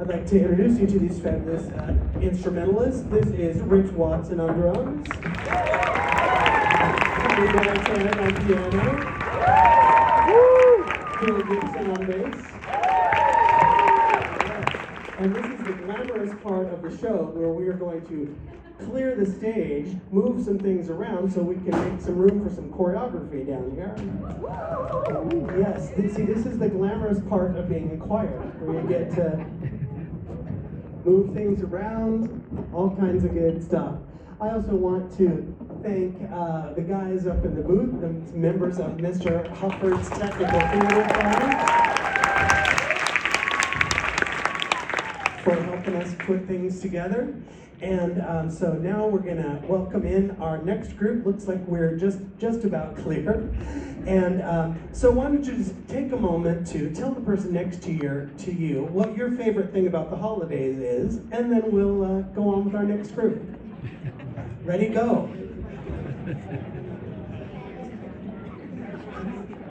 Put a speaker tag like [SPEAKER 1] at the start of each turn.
[SPEAKER 1] I'd like to introduce you to these fabulous instrumentalists. This is Rich Watson on drums, Henry Valentine on piano, Bill Gibson on bass. And this is the glamorous part of the show where we are going to clear the stage, move some things around so we can make some room for some choreography down here. Yes, see, this is the glamorous part of being in choir, where you get to move things around, all kinds of good stuff. I also want to thank the guys up in the booth, the members of Mr. Hufford's Technical Theater Choir, for helping us put things together. And so now we're gonna welcome in our next group. Looks like we're just about clear. And so why don't you just take a moment to tell the person next to you what your favorite thing about the holidays is, and then we'll go on with our next group. Ready, go.